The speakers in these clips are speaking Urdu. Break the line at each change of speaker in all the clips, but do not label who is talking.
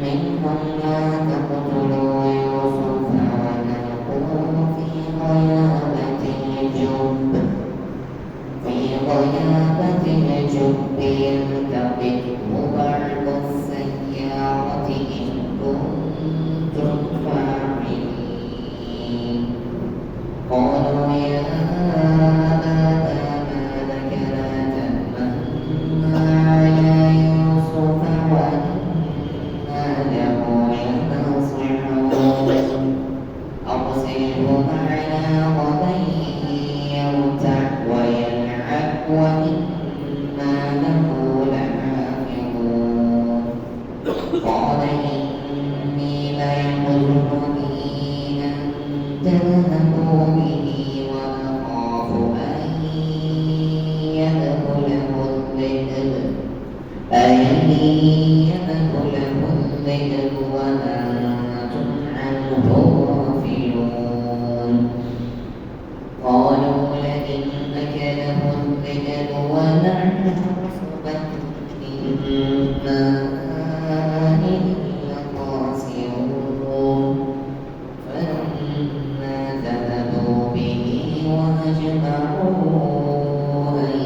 منهم لا تقتلوا يوسف وألقوه في غيابة الجب يلتقطه بعض السيارة إن كنتم فاعلين قالوا يا أبانا ما لك لا تأمنا على يوسف وإنا له لناصحون أرسله معنا غدا يرتع ويلعب وإنا له لحافظون قال إني ليحزنني أن تذهبوا به وأخاف أن يأكله الذئب وأنتم عنه غافلون قالوا لئن أكله الذئب ونحن عصبة إنا إذا لخاسرون فلما ذهبوا به وأجمعوا أن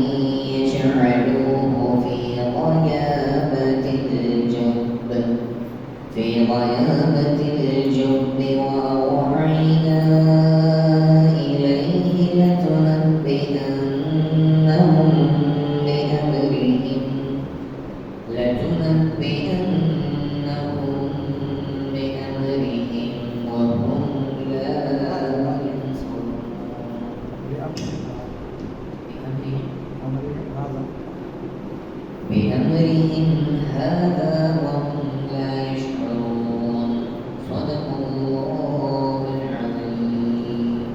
يجعلوه في غيابة الجب وأوحينا إليه لتنبئنهم بأمرهم وهم لا ينصرون بأمرهم هذا وهم لا يشعرون صدق الله العظيم.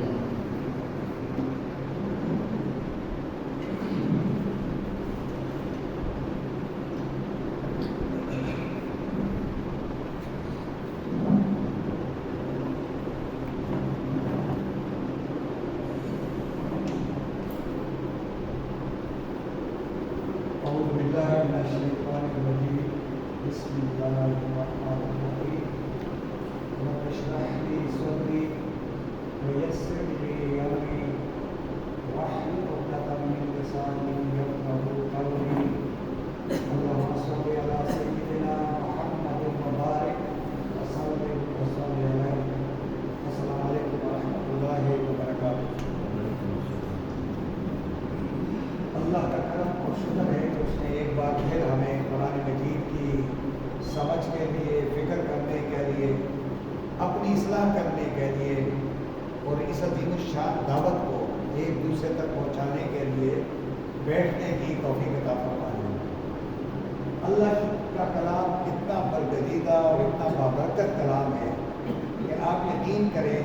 أعوذ بالله من الشيطان الرجيم بسم الله الرحمن الرحيم رب اشرح لي صدري ويسر لي أمري واحلل عقدة من لساني يفقهوا قولي اللهم صل على سيدنا محمد وبارك وسلم عليه. السلام عليكم ورحمة الله وبركاته. اللہ کا کرم اور شکر ہے کہ اس نے ایک بار پھر ہمیں قرآن مجید کی سمجھ کے لیے، فکر کرنے کے لیے، اپنی اصلاح کرنے کے لیے اور اس عظیم الشان دعوت کو ایک دوسرے تک پہنچانے کے لیے بیٹھنے کی توفیق عطا فرمائی. اللہ کا کلام اتنا برگزیدہ اور اتنا بابرکت کلام ہے کہ آپ یقین کریں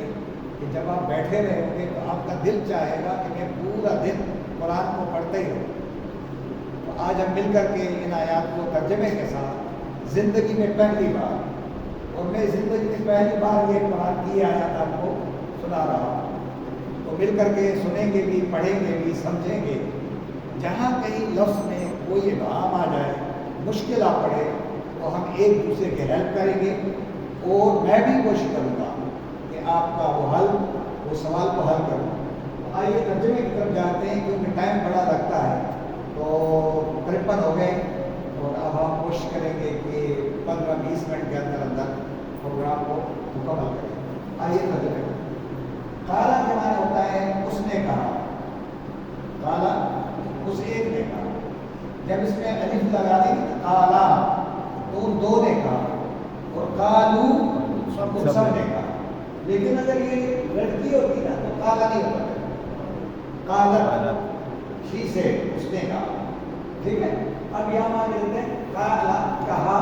کہ جب آپ بیٹھے رہیں گے تو آپ کا دل چاہے گا کہ میں پورا دن قرآن کو پڑھتے ہی ہو. تو آج ہم مل کر کے ان آیات کو ترجمے کے ساتھ زندگی میں پہلی بار، اور میں زندگی میں پہلی بار یہ قرآن کی آیات آپ کو سنا رہا ہوں. تو مل کر کے سنیں گے بھی، پڑھیں گے بھی، سمجھیں گے. جہاں کہیں لفظ میں کوئی ابہام آ جائے، مشکل آ پڑے، تو ہم ایک دوسرے کے ہیلپ کریں گے اور میں بھی کوشش کروں گا کہ آپ کا وہ سوال کو حل کروں. آئیے ترجمے کی طرف جاتے ہیں کیونکہ ٹائم بڑا لگتا ہے. تو 53 ہو گئے اور اب ہم کوشش کریں گے کہ 15-20 منٹ کے اندر پروگرام کو مکمل کریں. آئیے ترجمے. کالا کے معنی ہوتا ہے اس نے کہا. کالا اس ایک نے کہا. جب اس میں الف لگا دی کالا تو دو نے کہا اور کالو سب نے کہا. لیکن اگر یہ لڑکی ہوتی نا تو کالا نہیں ہوتا. کالا شی سے اس نے کہا. ٹھیک ہے. اب یہاں مان لیتے ہیں کالا کہا.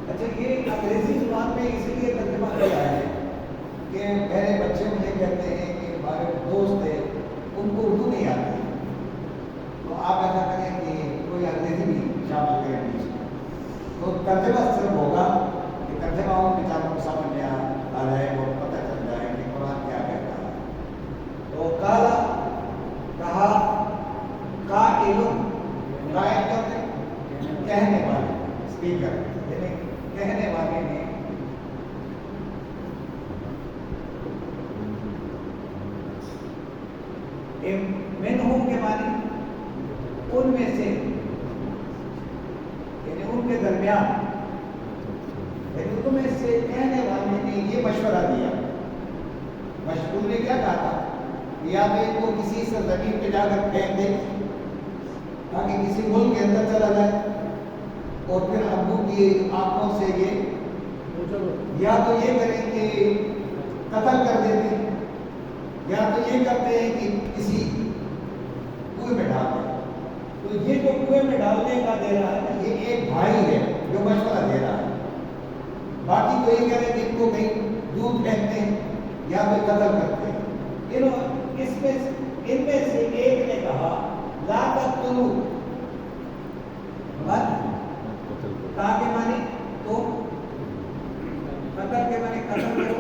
اچھا یہ انگریزی زبان میں اس لیے ترجمہ کیا ہے کہ میرے بچے مجھے کہتے ہیں کہ ہمارے دوست ہیں ان کو اردو نہیں آتی، تو آپ ایسا کریں کہ کوئی انگریزی بھی شامل کریں بیچ میں. تو ترجمہ صرف ہوگا کہ ترجمہ ان بیچاروں کو سمجھ میں آ جائے اور پتہ چل جائے کہ قرآن کیا کہتا ہے. تو کالا کہا قائل، قائل کہتے ہیں کہنے والے اسپیکر یعنی کہنے والے نے منہم کے معنی ان میں سے یعنی ان کے درمیان یعنی ان میں سے کہنے والے نے یہ مشورہ دیا. مشہور نے کیا کہا تھا یا تو ان کو کسی سرزمین پہ جا کر پھینک دے تاکہ کسی ملک کے اندر چلا جائے اور پھر ابو کی آنکھوں سے یہ یا تو یہ کریں کہ قتل کر دیتے ہیں یا تو یہ کرتے ہیں کہ کسی کنویں میں ڈال دیں. تو یہ جو کنویں میں ڈالنے کا دے رہا ہے یہ ایک بھائی ہے جو مشورہ دے رہا ہے. باقی تو یہ کریں کہ ان کو کہیں دودھ پھینکتے ہیں یا پھر قتل کرتے ہیں. ان میں سے ایک نے کہا لا تقتلوا کے معنی تو قتل کے معنی قتل کرو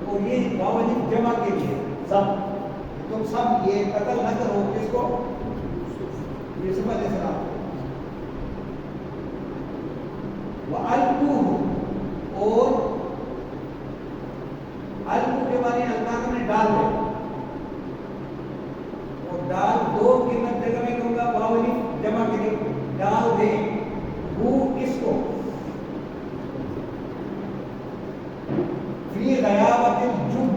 اور یہ باوجود جمع کے لیے سب تم سب یہ قتل نہ کرو. کس کو؟ یوسف علیہ السلام. وَأَلْقُوهُ اور القو کے معنی القاء میں ڈال دو اور ڈال دو کی جگہ میں کہوں گا باولی جمع کے لیے ڈال دے. وہ اس کو فی غیابت الجب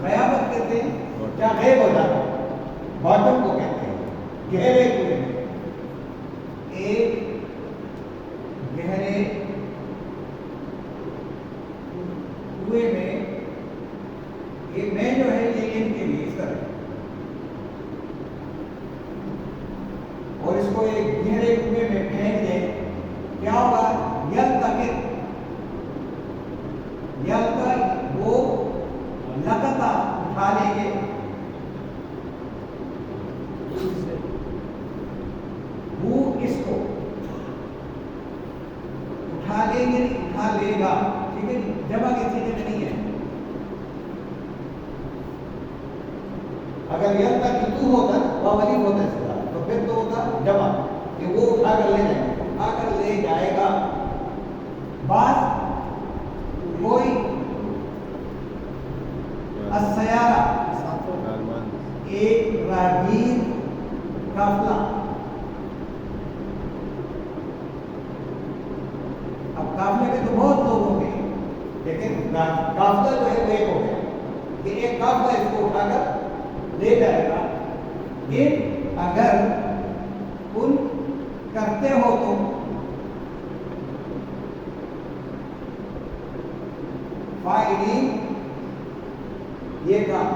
غیابت کہتے ہیں کیا غیب ہو جاتا باطن کو کہتے ہیں. گہرے کنویں میں ایک گہرے کنویں میں یہ میں جو ہے یہ ان کے لیے اس طرح اور اس کو ایک گہرے کنویں میں پھینک دے کیا ہوگا وہ لگتا اٹھا لیں گے وہ اس کو اٹھا لیں گے اٹھا لے گا. ٹھیک ہے جمع کے سیدھے میں نہیں ہے. اگر یہ تک تو ہوتا باولی ہوتا ہے تو پھر تو ہوتا جمع کہ وہ اٹھا کر لے جائے گا اٹھا کر لے جائے گا. بعض کوئی السیارہ ایک راہگیر قافلہ. اب قافلے میں تو بہت لوگ ہوں گے لیکن قافلہ جو ہے وہ ایک ہو گیا کہ ایک قافلہ اس کو اٹھا کر لے جائے گا. یہ اگر ان کرتے ہو تو فاعلین یہ کام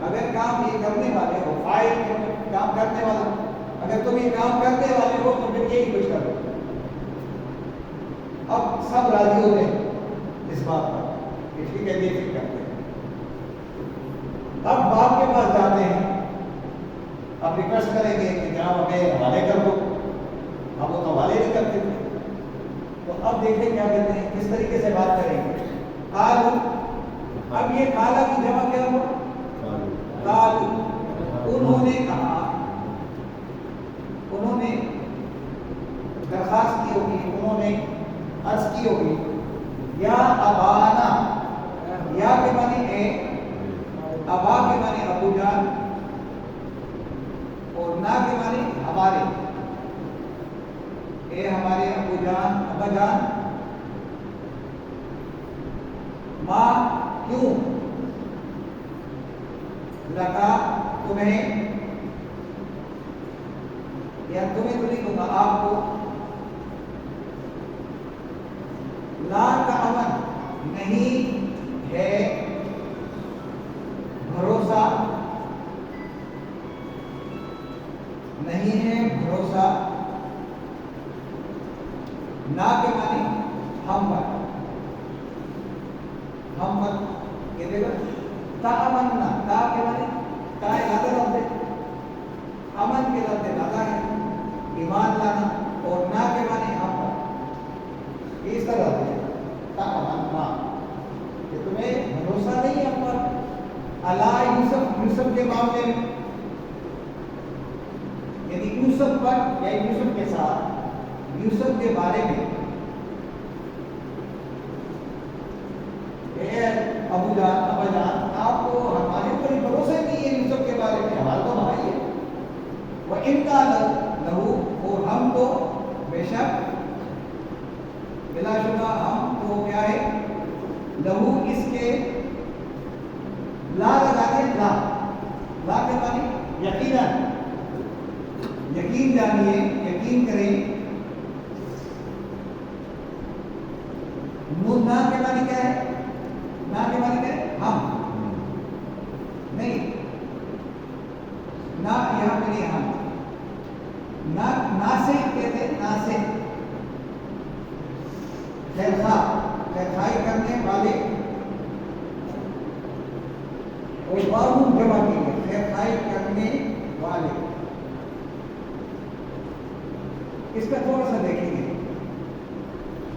اگر کام یہ کرنے والے ہو فاعل کام کرنے والا اگر تم یہ کام کرنے والے ہو تو پھر یہی کچھ کرو. اب سب راضی ہوتے ہیں اس بات پر کہ ٹھیک ہے یہ کرتے ہیں. اب باپ کے پاس جاتے ہیں اب ریکویسٹ کریں گے کہ جناب ہمیں حوالے کر دو. اب وہ تو حوالے نہیں کرتے تھے تو اب دیکھیں کیا کہتے ہیں کس طریقے سے بات کریں گے. قالو اب یہ کالا کی جمع کیا ہوا قالو انہوں نے کہا انہوں نے درخواست کی ہوگی انہوں نے عرض کی ہوگی یا ابانا یا کے معنی ہے ابا کے معنی ابو جان اور نا کے معنی ہمارے اے ہمارے ابو جان ابا جان ماں کیوں لگا تمہیں یا تمہیں تو نہیں کہوں گا آپ کو لا کا امن نہیں ہے بھروسہ نہیں ہے بھروسہ نا کے معنی ہم پر یہ دیکھو تا امن نا تا کے معنی تا ارادہ لفظ ہے امن کے لفظ ارادہ ہے ایمان لانا اور نا کے معنی ہم پر اس طرح ہے تا امن نا کہ تمہیں بھروسہ نہیں ہم پر اللہ یوسف کے معاملے میں یعنی کہ یوسف پر یا یوسف کے ساتھ یوسف کے بارے میں ابو جان ابا جان آپ کو ہمارے اوپر ہی بھروسہ نہیں ہے یوسف کے بارے میں، ہمارا تو بھائی ہے، وہ ان کا لہو، اور ہم تو بے شک بلا شبہ ہم تو کیا ہے لہو اس کے لا لگا دیں، لا کے معنی یقیناً، یقین جانیے، یقین کریں، نون نا کے معنی کیا ہے؟ نا کے معنی کیا ہے؟ ہم نہیں، نا یہاں پہ نہیں، ہم ناسخ کہتے ہیں، ناسخ خیرخواہی کرنے والے، اور واؤن جمع کی ہے، خیرخواہی کرنے والے، اس کا تھوڑا سا دیکھیں گے،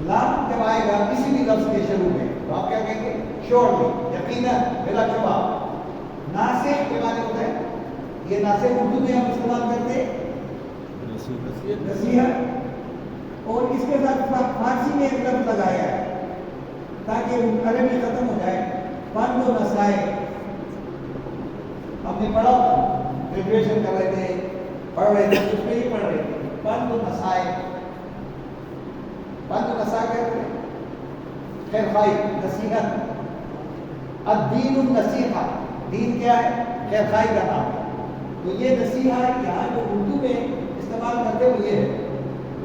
لام جب آئے گا کسی بھی لفظ کے شروع میں تو آپ کیا کہیں گے؟ شیورلی، یقیناً، بلا شبہ۔ ناسخ کے معنی ہوتا ہے، یہ ناسخ اردو میں ہم استعمال کرتے ہیں نصیحت، اور اس کے ساتھ فارسی میں ایک لفظ لگایا ہے تاکہ عربی ختم ہو جائے، پند و نصائح۔ ہم نے پڑھا، گریجویشن کر رہے تھے، پڑھ رہے تھے، اس میں ہی پڑھ رہے تھے، پند و نصائح، پند و نصائح کہتے ہیں خیر خواہی، نصیحت، الدین النصیحہ، دین کیا ہے؟ خیر خواہی کا نام ہے، تو یہ نصیحت یہاں جو اردو میں استعمال کرتے وہ یہ ہے،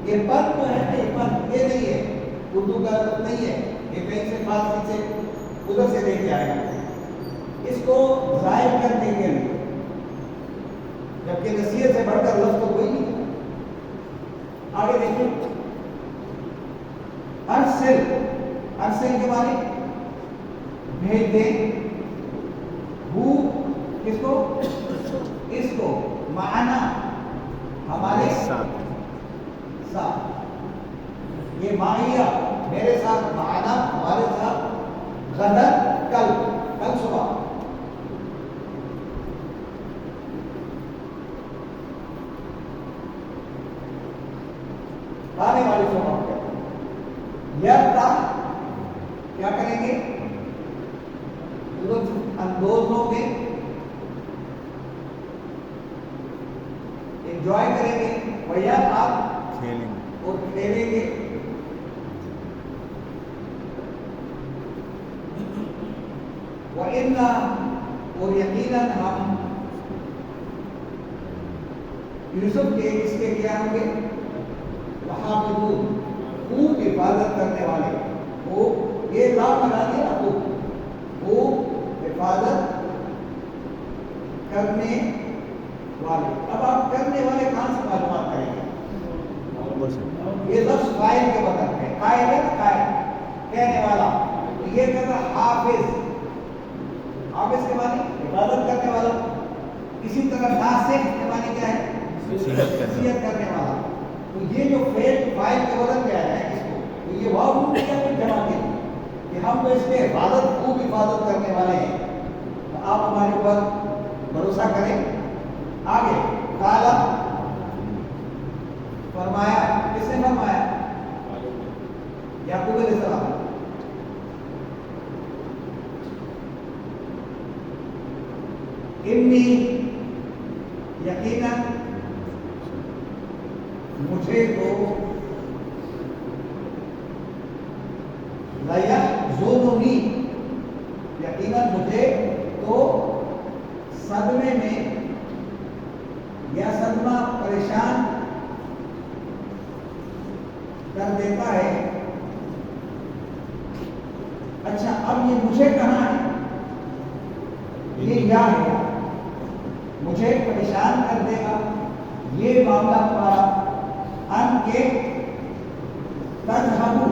یہ پند تو ہے نا، یہ پند یہ نہیں ہے، اردو کا نہیں ہے، یہ کہیں سے فارسی سے ادھر سے لے کے آئے گا اس کو ظاہر کرنے کے لیے، جبکہ نصیحت سے بڑھ کر لفظ تو کوئی نہیں ہے۔ آگے دیکھیں، ارسل، ارسل کے معنی بھیج دیں، ہو کس کو؟ اس کو، معنا ہمارے ساتھ، یہ معیہ میرے ساتھ، معنا ہمارے ساتھ، غدر کل، کل صبح، آنے والی صبح یرتا، کیا کریں گے؟ لطف اندوز ہوں گے، انجوائے کریں گے، وَيَلْعَبْ، آپ اور کھیلیں گے، وَإِنَّا، اور یقیناً ہم یوسف کے اس کے کیا ہوں گے؟ وَحَافِظُونَ، خوب حفاظت کرنے والے، خوب، یہ لام لگا دیا نا، خوب حفاظت کرنے والے۔ اب آپ کرنے والے کہاں سے معلومات کریں گے؟ یہ لفظ قائل کے بدل میں، قائل ہے نا، قائل کہنے والا، تو یہ کہتا حافظ، حافظ کے معنی حفاظت کرنے والا، اسی طرح ناسخ کے معنی کیا ہے؟ نصیحت کرنے والا، تو یہ جو فعل فاعل کے بدل میں آیا ہے اس کو، تو یہ واو کیا جمع کی کہ ہم تو اس میں حفاظت، خوب حفاظت کرنے والے ہیں، تو آپ ہمارے اوپر بھروسہ کریں۔ آگے قال، فرمایا، کس نے فرمایا؟ یعقوب علیہ السلام، انی، یقیناً مجھے تو، لیحزننی، یقیناً مجھے تو صدمے میں یا صدمہ پریشان کر دیتا ہے۔ اچھا، اب یہ مجھے کہاں ہے؟ یہ یا ہے، مجھے پریشان کر دے گا یہ معاملہ تمہارا، ان کے تذهبوا،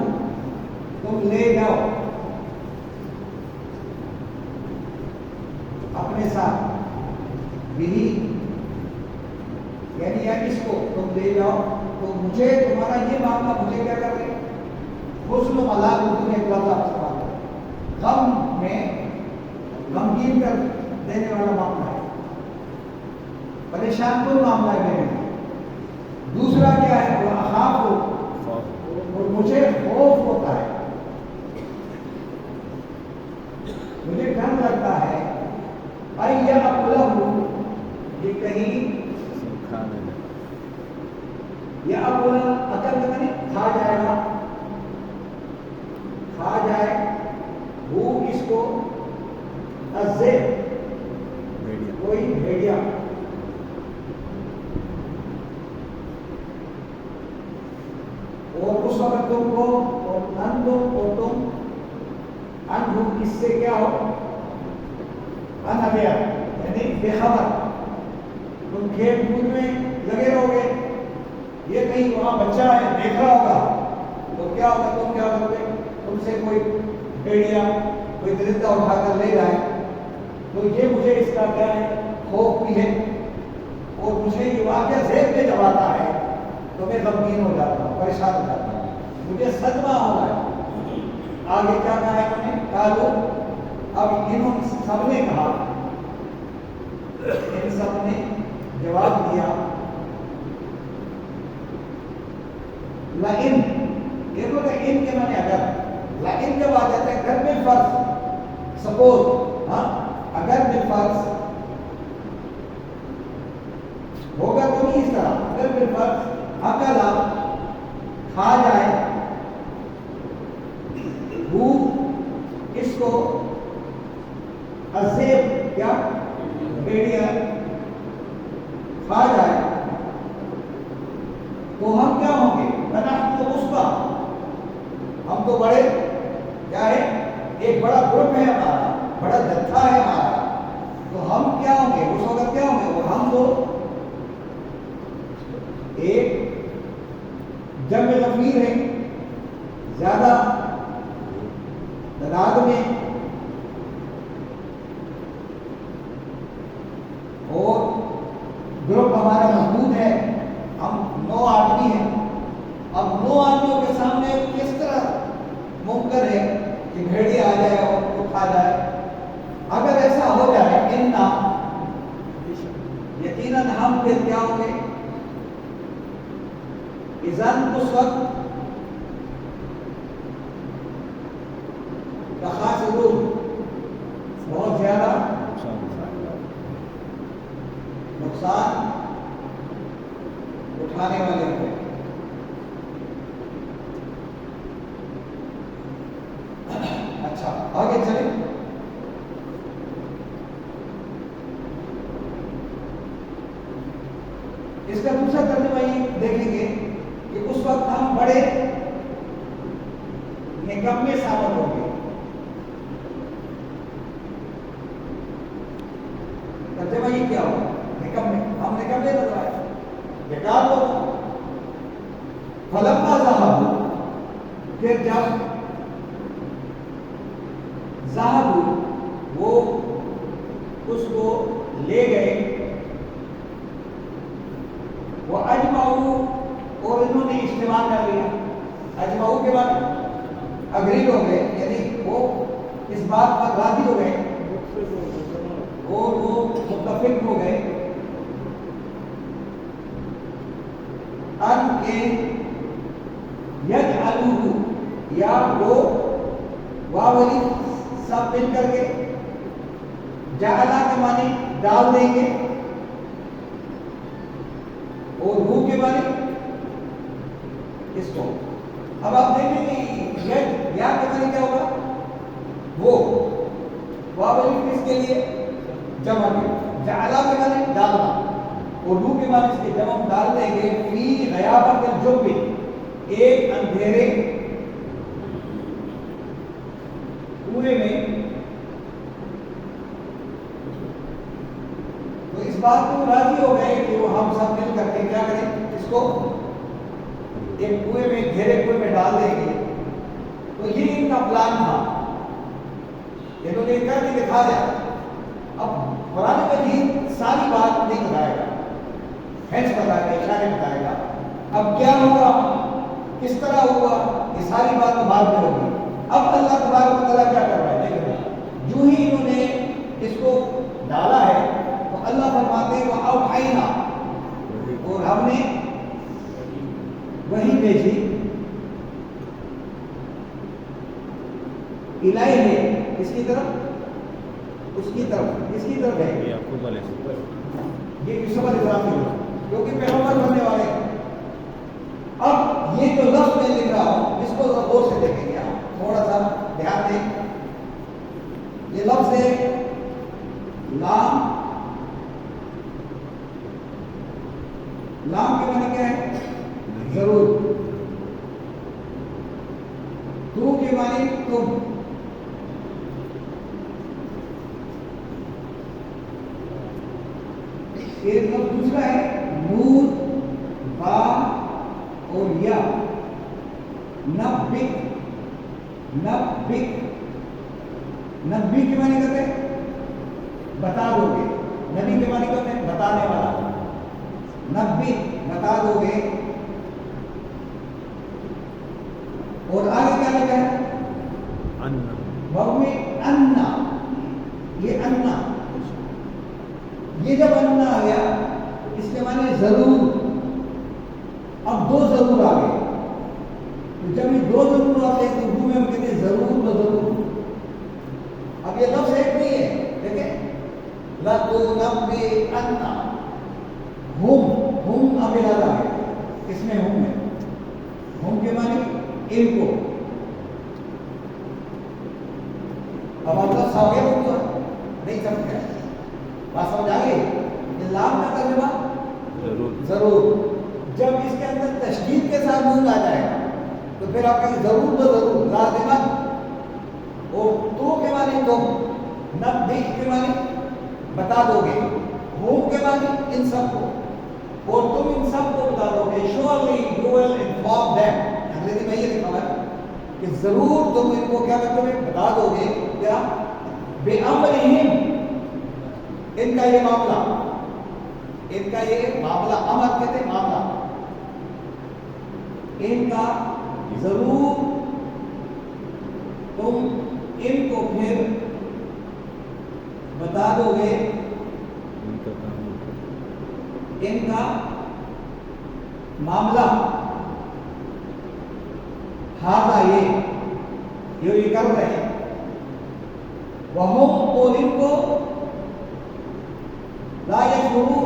تم لے جاؤ اپنے ساتھ، بھی، یعنی یا اس کو تم لے جاؤ، تو مجھے تمہارا یہ معاملہ مجھے کیا کر دے؟ حسن و ملال اردو میں ایک لفظ آپ سے بات ہے، غم میں غمگین کر دینے والا معاملہ ہے، پریشان کوئی معاملہ ہے میرے لیے، یا اکل اکل کا معنی کھا جائے گا، کھا جائے، وہ اس کو الذئب کوئی بھیڑیا، اور اس وقت تم کو اور تم انہو اس سے کیا ہو، انابیہ یعنی بے خبر، تم کھیل کود میں لگے رہو گے، یہ کہیں وہاں بچہ ہے دیکھ رہا ہوگا تو کیا ہوگا، تم کیا کرو گے، تم سے کوئی بھیڑیا کوئی درندہ اٹھا کر لے جائے، تو یہ مجھے اس کا کیا ہے، خوف بھی ہے، اور مجھے یہ واقعہ ذہن میں جب آتا ہے تو میں غمگین ہو جاتا ہوں، پریشان ہو جاتا ہوں، مجھے صدمہ ہو رہا ہے۔ آگے کیا کہا ہے انہوں نے، کہا اب انہوں سب نے کہا، ان سب نے جواب دیا، لئن، دیکھو کہ ان کے معنی اگر، لئن جب آ جاتا ہے اگر بالفرض، سپوز، ہاں اگر بالفرض ہوگا تو نہیں اس طرح، اگر بالفرض اکلا کھا جائے، وہ اس کو الذئب کیا بھیڑیا کھا جائے، تو ہم کیا ہوں گے، بنحن عصبہ، ہم تو بڑے کیا ہے، ایک بڑا گروپ ہے ہمارا، بڑا جتھا ہے ہمارا، تو ہم کیا ہوں گے اس وقت، کیا ہوں گے، اور ہم تو ایک جنگ غفیر ہے، زیادہ تعداد میں، اور گروپ ہمارا محدود ہے، ہم 9 آدمی ہیں، اب 9 آدمیوں کے سامنے کس طرح ممکن ہے کہ بھیڑی آ جائے اور کو کھا جائے، اگر ایسا ہو جائے اننا، یقیناً ہم پھر کیا ہوں گے، اذن اس وقت خاسرون، بہت زیادہ نقصان اٹھانے والے ہوں گے۔ اچھا آگے چلیں، اس کا دوسرا ترجمہ یہ دیکھیں گے کہ اس وقت ہم بڑے نکمے ثابت ہوں گے، ترجمہ یہ کیا ہوگا، نکمے، ہم نکمے نظر آئے، بیکار لوگ، فلما ذهبوا، پھر جب ذهبوا وہ اس کو لے گئے، وہ اجمعوا اور انہوں نے اجتماع کر لیا، اجمعوا کے بعد اگری ہو گئے، یعنی وہ اس بات پر راضی ہو گئے اور وہ متفق ہو گئے ان کے یجعلوہ، یا وہ واولی سب مل کر کے، جعلہ کے معنی ڈال دیں گے، اور روح کے معنی اس کو، اب آپ دیکھیں کہ یا کے معنی کیا ہوگا، وہ واولی کس کے لیے، جمع کے، جعلہ کے معنی ڈالنا، اور روح کے معنی اس کے جمع ڈال دیں گے، فی غیابت الجب، ایک اندھیرے کنویں میں، تو اس بات کو راضی ہو گئے کہ وہ ہم سب مل کر کے کیا کریں، اس کو ایک کنویں میں، گھیرے کنویں میں ڈال دیں گے، تو یہ ان کا پلان تھا، انہوں نے کر کے دکھا دیا۔ اب قرآن مجید ساری بات نہیں بتائے گا، ہینس بتائے گا، اشارے بتائے گا، اب کیا ہوگا، کس طرح ہوا، یہ ساری بات تو بعد میں ہوگی۔ اب اللہ تبارک و تعالیٰ کیا کر رہا ہے، دیکھ رہے ہیں، جو ہی انہوں نے اس کو ڈالا ہے تو اللہ فرماتے ہیں وَأَوْحَيْنَا، اور ہم نے وہی بھیجی، الیہ، کس کی طرف، اس کی طرف، کس کی طرف ہے، یہ یوسف علیہ السلام کی طرف، کیونکہ پیغمبر بننے والے ہیں، غور سے دیکھیں گے، تھوڑا سا دھیان دیں. یہ لفظ ہے لام. لام کے معنی کیا ہے؟ ضرور. تو کے معنی تم. ایک لفظ دوسرا ہے نون با اور یا. نبک. نبک. نبی کے معنی کہتے ہیں بتا دو گے. نبی کے معنی کہتے ہیں بتانے والا. نبی بتا دو گے. اور آگے کیا لگا ہے؟ وَهُوِ اَنَّا. یہ اَنَّا، یہ جب اَنَّا آ گیا اس کے معنی ضرور. اب دو ضرور آ گئے. تو جب یہ دو ضرور آتے ہیں تو اردو میں ہم کہتے ہیں ضرور و ضرور. اب یہ لفظ ایک نہیں ہے، دیکھیں لَتُنَبِّئَنَّ. ہم اب یاد آ گئے. اس میں ہم ہے. ہم کے معنی ان کو. اب آپ کا ساویہ اردو ہے نہیں سمجھ گیا. بات سمجھ آ گئی؟ یہ لام کا ترجمہ ضرور. جب اس کے اندر تشدید کے ساتھ نون آ جائے گا تو پھر آپ کہیں ضرور تو ضرور. لازمن. اور تو کے معنی تم. نبی کے معنی بتا دو گے. ہم کے معنی ان سب کو. اور تم ان سب کو بتا دو گے. surely you will inform them. انگریزی میں یہ لکھا ہے کہ ضرور تم ان کو کیا کرتے ہیں بتا دو گے. کیا؟ بِأَمْرِهِمْ. ان کا یہ معاملہ. ان کا یہ معاملہ. امر کہتے ہیں معاملہ. ان کا ضرور تم ان کو پھر بتا دو گے. ان کا معاملہ. ہاں یہ کر رہے ہیں. وہم اور ان کو لا یشعرون.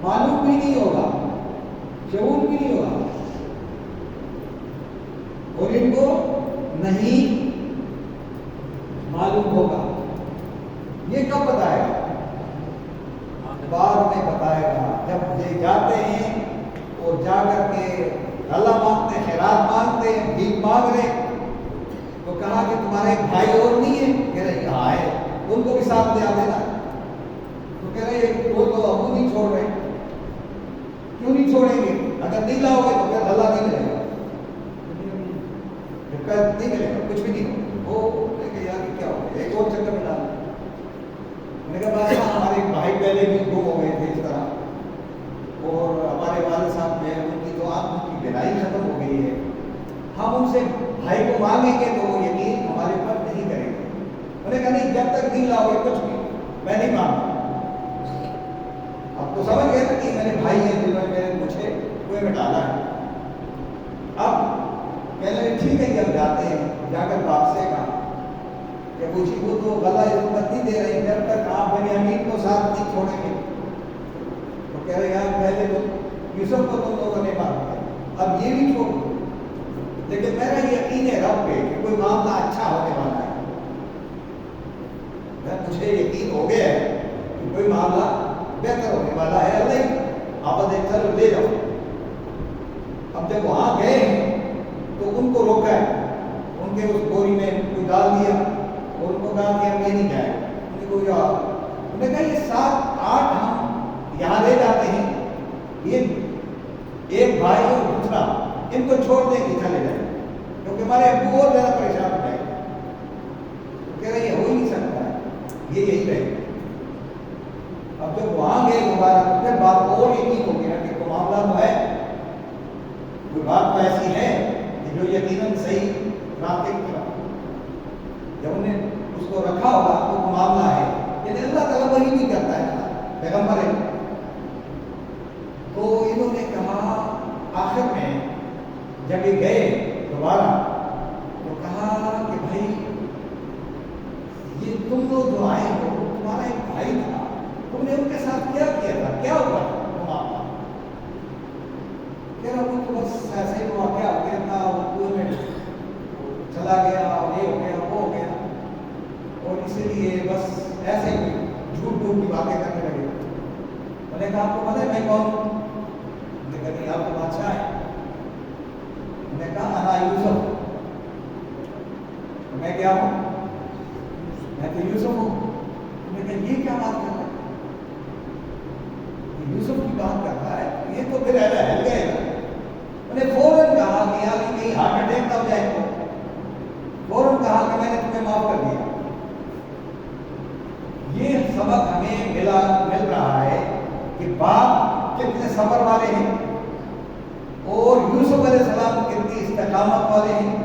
معلوم بھی نہیں ہوگا. شعور بھی نہیں ہوگا. اور ان کو نہیں معلوم ہوگا. یہ کب بتائے گا؟ بعد میں بتائے گا. جب یہ جاتے ہیں اور جا کر کے اللہ مانگتے ہیں، خیرات مانگتے ہیں، بھیک مانگ رہے ہیں، تو کہا کہ تمہارا ایک بھائی اور نہیں ہے؟ کہہ رہے کہاں ہے؟ ان کو بھی ساتھ لے آتے نا. تو کہہ رہے وہ تو ابو نہیں چھوڑ رہے. کیوں نہیں چھوڑیں گے؟ اگر نہیں لاؤ گے تو پھر اللہ نہیں ملے گا. نہیں ملے گا، کچھ بھی نہیں. وہ یار کیا ہو گیا؟ ایک اور چکر میں ڈالا. میں نے کہا بادشاہ ہمارے بھائی پہلے بھی گم ہو گئے تھے اس طرح، اور ہمارے والد صاحب میں ان کی تو آنکھوں کی بینائی ختم ہو گئی ہے. ہم ان سے بھائی کو مانگیں گے تو وہ یقین ہمارے پر نہیں کریں گے. انہوں نے کہا نہیں، جب تک نہیں لاؤ گے کچھ بھی میں نہیں مانگا. اب تو سمجھ گئے نا کہ میرے بھائی ہیں جنہوں نے میرے مجھے کنویں میں ڈالا ہے. اب کہنے لگے ٹھیک ہے جب جاتے ہیں. جا کر باپ سے کہا کہ وہ تو غلہ عزت نہیں دے رہی جب تک آپ بنیامین کو ساتھ نہیں چھوڑیں گے. تو کہہ رہے یار پہلے تو یوسف کو تم لوگوں نے مارا، اب یہ بھی چھوڑ. لیکن میرا یقین ہے رب پہ کہ کوئی معاملہ اچھا ہونے والا ہے. مجھے یقین ہو گیا ہے کہ کوئی معاملہ بہتر ہونے والا ہے. اللہ آپ چلو لے جاؤ. اب جب وہاں گئے ہیں تو ان کو روکا ہے. ان کے اس بوری میں کوئی ڈال دیا اور ان کو کہا کہ ہم یہ نہیں جائیں. انہوں نے کہا یہ 7-8 ہم یہاں لے جاتے ہیں، یہ ایک بھائی اور دوسرا، ان کو چھوڑ دیں کہ چلے جائیں کیونکہ ہمارے ابو اور زیادہ پریشان ہو جائے. کہہ رہے یہ ہو ہی نہیں سکتا ہے، یہ یہی رہے. اب جب وہاں گئے دوبارہ تو پھر بات اور یقین ہو گیا کہ معاملہ تو ہے، کوئی بات تو ایسی ہے کہ جو یقیناً صحیح راستے کی طرف. جب انہیں اس کو رکھا ہوگا تو وہ معاملہ ہے. یعنی اللہ تعالیٰ وہی نہیں کرتا ہے، پیغمبر ہے. تو انہوں نے کہا آخر میں جب یہ گئے دوبارہ تو کہا کہ بھائی یہ تم لوگ جو آئے ہو تمہارا ایک بھائی تھا، تم نے ان کے ساتھ کیا کیا تھا؟ کیا ہوا تھا معاملہ؟ کہہ رہا وہ تو بس ایسے ہی واقعہ ہو گیا تھا. وہ کنویں میں ایسے ہی جھوٹ کی باتیں کرنے لگے. انہوں نے کہا آپ کو پتہ ہے میں کون ہوں؟ انہوں نے کہا نہیں آپ تو بادشاہ ہیں. انہوں نے کہا انا یوسف. میں کیا ہوں؟ میں تو یوسف ہوں. انہوں نے کہا یہ کیا بات کر رہا ہے؟ یوسف کی بات کر رہا ہے یہ تو پھر ایسا ہل گئے گا. انہوں نے فوراً کہا کہ یار کہیں ہارٹ اٹیک نہ ہو جائے تو فوراً کہا کہ میں نے تمہیں معاف کر دیا. یہ سبق ہمیں مل رہا ہے کہ باپ کتنے صبر والے ہیں اور یوسف علیہ السلام کتنی استقامت والے ہیں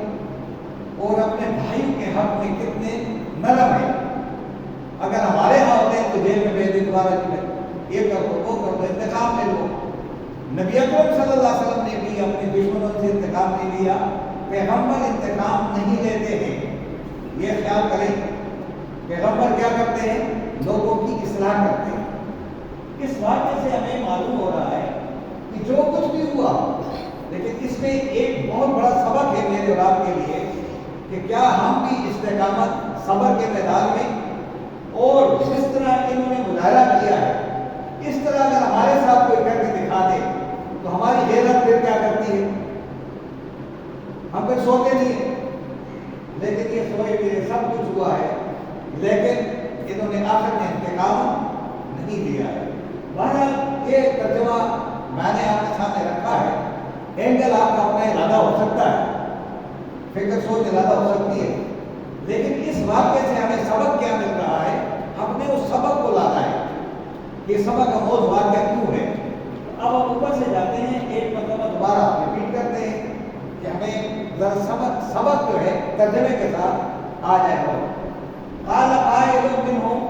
اور اپنے بھائی کے حق میں کتنے نرم ہیں. اگر ہمارے ہاں ہوتے ہیں تو جیل میں بھیج دیں دوبارہ یہ کر دو وہ کر دو انتقام لے لو. نبی اکرم صلی اللہ علیہ وسلم نے بھی اپنے دشمنوں سے انتقام نہیں لیا. پیغمبر انتقام نہیں لیتے ہیں. یہ خیال کریں پیغمبر کیا کرتے ہیں؟ لوگوں کی اصلاح کرتے ہیں. اس واقعے سے ہمیں معلوم ہو رہا ہے کہ جو کچھ بھی ہوا لیکن اس میں ایک بہت بڑا سبق ہے میرے اور آپ کے لیے کہ کیا ہم بھی استقامت صبر کے میدان میں اور جس طرح انہوں نے مظاہرہ کیا ہے اس طرح اگر ہمارے ساتھ کوئی کر کے دکھا دے تو ہماری غیرت پھر کیا کرتی ہے؟ ہم پھر سوتے نہیں ہیں. لیکن یہ سوئے کہ سب کچھ ہوا ہے لیکن انہوں نے آخر میں انتقام نہیں دیا ہے. بہرحال یہ ترجمہ میں نے آپ کے سامنے رکھا ہے. اینگل آپ کا اپنا ارادہ ہو سکتا ہے, فکر سوچ ارادہ ہو سکتی ہے, لیکن اس واقعے سے ہمیں سبق کیا مل رہا ہے؟ ہم نے اس سبق کو لانا ہے. یہ سبق کا موضوع واقعہ کیوں ہے؟ اب ہم اوپر سے جاتے ہیں ایک مرتبہ دوبارہ ریپیٹ کرتے ہیں کہ ہمیں ذرا سبق جو ہے ترجمے کے ساتھ آ جائے گا. قال قائل منهم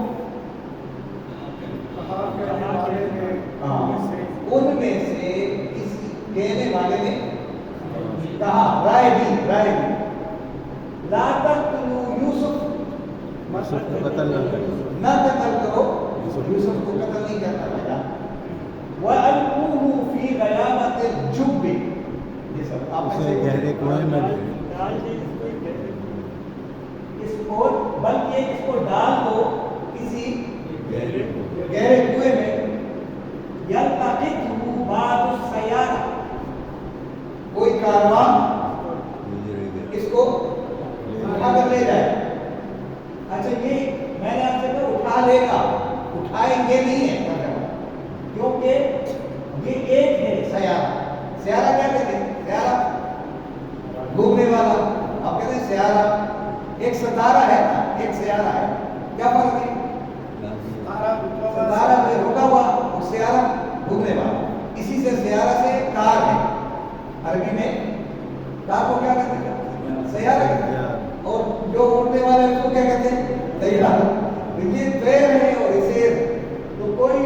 ان میں سے کسی کہنے والے نے کہا رائے بھی لا تقتلوا یوسف نہ قتل کرو یوسف کو قتل نہیں کرنا پڑا. وَأَلْقُوهُ فِي غَيَابَتِ الْجُبِّ یہ سب آپ سے گہرے کنویں میں اس کو بلکہ اس کو ڈال دو کسی گہرے کنویں میں. يَلْتَقِطْهُ بَعْضُ السَّيَّارَةِ کوئی کارواں اس کو اٹھا کر لے جائے. اچھا یہ میں نے آپ سے کہا اٹھا لے گا, اٹھائیں گے نہیں ہے کیونکہ یہ ایک ہے سیارہ. سیارہ کیا کہتے ہیں؟ سیارہ گھومنے والا. آپ کہتے ہیں سیارہ ایک ستارہ ہے نا, ایک سیارہ ہے. کیا فرق ہے؟ ستارہ میں رکا ہوا اور سیارہ گھومنے والا. اسی سے سیارہ سے کار ہے. عربی میں کار کو کیا کہتے ہیں؟ سیارہ کہتے ہیں. اور جو اڑنے والا ہے اس کو کیا کہتے ہیں؟ طیارہ. یہ طیر ہے اور اسے تو کوئی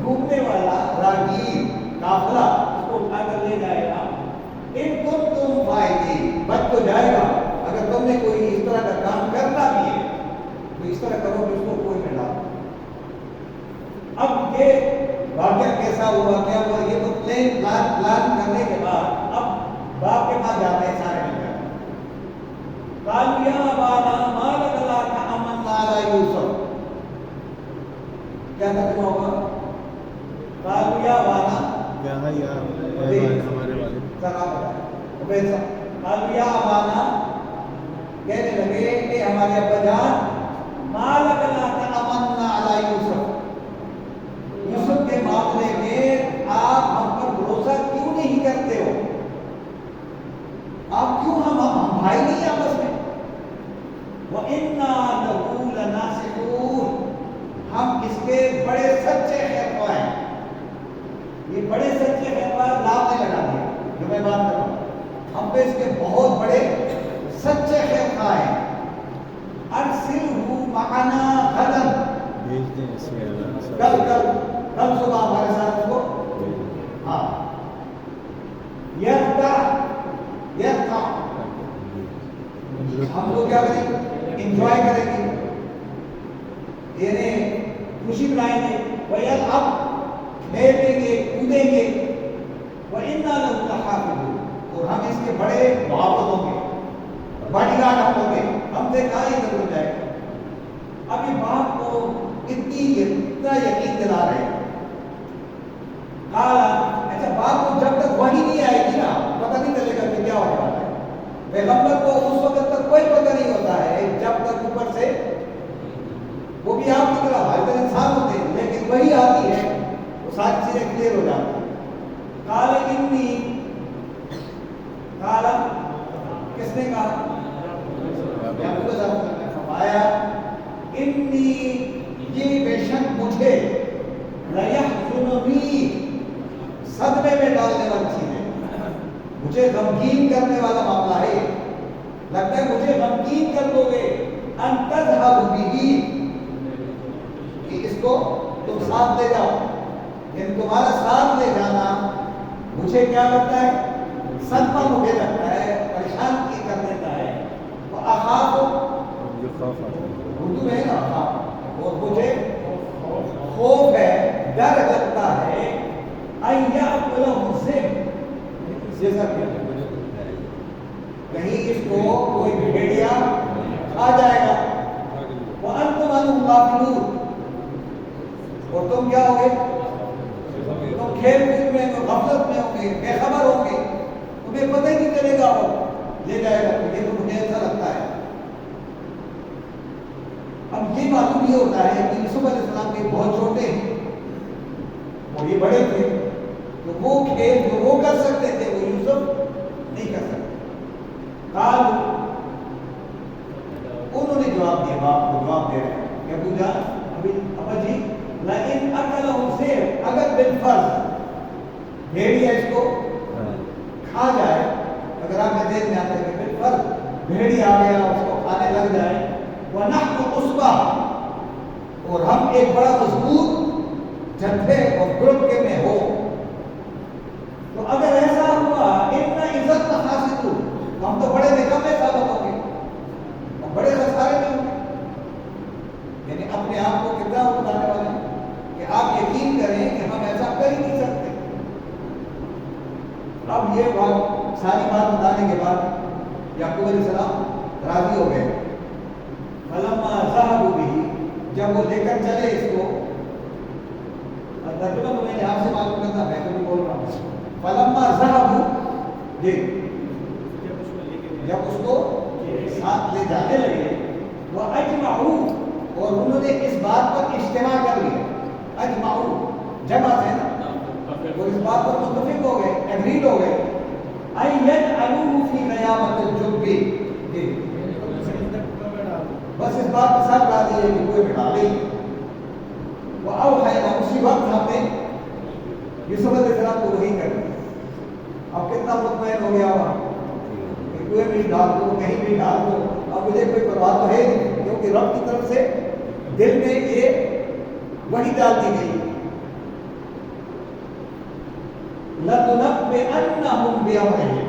گھومنے والا راہگیر قافلہ اس کو اٹھا کر لے جائے گا. ان کنتم فاعلین بچ تو جائے گا. اگر تم نے کوئی اس طرح کا کام کرنا بھی ہے تو اس طرح کرو کہ اس کو کوئی نہ ڈالو. اب یہ واقعہ کیسا ہوا, کیا ہوا, یہ تو پلان کرنے کے بعد اب باپ کے پاس جاتے ہیں سارے مل کر. قالوا یا ابانا ما لک لا تأمنا علی یوسف. کیا ترجمہ ہوگا؟ قالوا یا ابانا
کیا ہے یا ہمارے والد
قالوا یا ابانا کہنے لگے کہ ہمارے ابا جان ما لک لا تأمنا علی یوسف, یوسف کے معاملے میں آپ ہم پر بھروسہ کیوں نہیں کرتے ہو؟ آپ کیوں ہم بھائی نہیں آپس میں؟ وَإِنَّا لَهُ لَنَاصِحُونَ ہم اس کے بڑے سچے خیرخواہ ہیں. یہ بڑے سچے خیرخواہ لام نے لگا دیا جو میں بات کر رہا ہوں. ہم پہ اس کے بہت بڑے سچے خیرخواہ ہیں. أَرْسِلْهُ مَعَنَا غَدًا
بھیج دیں اس میں
کل صبح ہمارے ساتھ اس کو ہاں یرتع ہم لوگ کیا کریں گے؟ انجوائے کریں گے, یعنی خوشی منائیں گے. وَيَلْعَبْ کھیلیں گے, کودیں گے. وَإِنَّا لَهُ لَحَافِظُونَ اور ہم اس کے بڑے محافظ ہوں گے, باڈی گارڈ ہم ہوں گے. ہم سے کہاں ادھر ہو جائے گا. ابھی باپ کو اتنا یقین دلا رہے ہیں. اچھا باپ کو جب تک وحی نہیں آئے گی نا پتہ نہیں چلے گا کہ کیا ہونے والا ہے. پیغمبر کو اس وقت تک کوئی پتہ نہیں ہوتا ہے جب تک اوپر سے وہ بھی آپ کی طرح ہر انسان ہوتے ہیں لیکن وہی آتی ہے وہ ساری چیزیں کلیئر ہو جاتی ہیں. کالا کس نے کہا؟ فرمایا انی یہ بے شک مجھے لیحزننی صدمے میں ڈالنے والی چیز ہے، مجھے غمگین کرنے والا معاملہ ہے. لگتا ہے مجھے غمگین کر دو گے ان تذهب به کہ اس کو تم ساتھ لے جاؤ، یعنی تمہارا ساتھ لے جانا مجھے کیا لگتا ہے؟ صدمہ مجھے لگتا ہے، پریشان کی کر دیتا ہے. وہ اخاف اردو میں ہے نا اخاف، اور مجھے خوف ہے، ڈر لگتا ہے ان یاکلہ الذئب، جیسا کہ کہیں اس کو کوئی بھیڑیا کھا جائے گا. وانتم عنہ غافلون، اور تم کیا ہوگے؟ تم کھیل کود میں غفلت میں ہوں گے، بے خبر ہوں گے، تمہیں پتہ ہی نہیں چلے گا وہ لے جائے گا. یہ تو مجھے ایسا لگتا ہے. اب یہ معلوم یہ ہوتا ہے کہ یوسف علیہ السلام کے بہت چھوٹے ہیں اور یہ بڑے تھے، تو وہ کھیل جو وہ کر سکتے تھے وہ یوسف نہیں کر سکتے. انہوں نے جواب دیا، باپ کو جواب دے رہے ہیں کہ ابو جان ابا جی لئن اکلہ الذئب، اگر بالفرض بھیڑیا اس کو کھا جائے، اگر آپ کے ذہن میں آتا ہے کہ بالفرض بھیڑیا آ گیا اس کو کھانے لگ جائے، ونحن عصبہ، اور ہم ایک بڑا مضبوط جتھے اور گروپ کے میں ہو، تو اگر ایسا ہوا اتنا عزت نہ حاصل ہو، ہم تو بڑے نکمے ثابت ہوں گے اور بڑے خسارے میں ہوں گے. یعنی اپنے آپ کو کتنا بتانے والے ہیں کہ آپ یقین کریں کہ ہم ایسا کر ہی نہیں سکتے. اب یہ بات ساری بات بتانے کے بعد یعقوب علیہ السلام راضی ہو گئے. فلما ذهبوا به، جب وہ لے کر چلے اس کو، ترجمہ تو میں نے آپ سے معلوم کرتا، میں تو نہیں بول رہا ہوں. فلما ذهبوا، جی جب اس کو ساتھ لے جانے لگے، وہ اجمعوا، اور انہوں نے اس بات پر اجتماع کر لیا. اجمعوا جمع ہے نا، وہ اس بات پر متفق ہو گئے، ایگریڈ ہو گئے. ان یجعلوه فی غیابۃ الجب، بس اس بات کے ساتھ راضی ہے کہ کوئی بٹھا لے. وأوحینا، اسی وقت ہم نے یوسف علیہ السلام کو وحی کر دی. اب کتنا مطمئن ہو گیا وہاں کہ کوئی بھی ڈال دو، کہیں بھی ڈال دو، اب مجھے کوئی پرواہ تو ہے نہیں، کیونکہ رب کی طرف سے دل میں یہ وحی ڈال دی گئی. لَتُنَبِّئَنَّهُم بِأَمْرِهِمْ،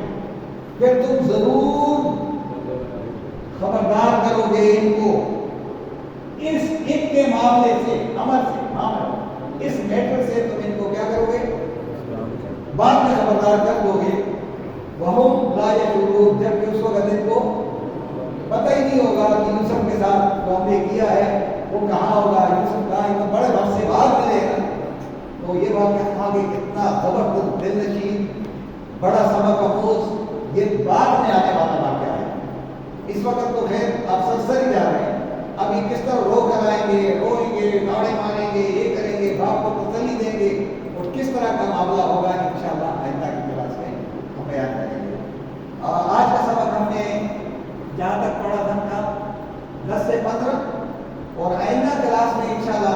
پھر تم ضرور خبردار کرو گے ان کو ان کے معاملے سے، عمل سے، اس میٹر سے تم ان کو کیا کرو گے؟ بعد میں خبردار کر دو گے. وَهُمْ لَا يَشْعُرُونَ، جبکہ اس وقت ان کو پتہ ہی نہیں ہوگا کہ یوسف کے ساتھ جو ہم نے کیا ہے وہ کہاں ہوگا. یوسف کہاں اتنا بڑے وقت سے بعد ملے گا. تو یہ واقعہ آگے کتنا زبردست، دل نشین، بڑا سبق آموز، یہ بعد میں آنے والا واقعہ ہے. اس وقت تو خیر آپ سرسر ہی جا رہے ہیں. اب یہ کس طرح رو کر آئیں گے، روئیں گے، ناڑے ماریں گے، یہ کریں گے، باپ کو تسلی دیں گے، اور کس طرح کا معاملہ ہوگا انشاءاللہ آئندہ کی کلاس میں ہم بیان کریں گے. آج کا سبق ہم نے جہاں تک پڑھا تھا 10 سے 15، اور آئندہ کلاس میں انشاءاللہ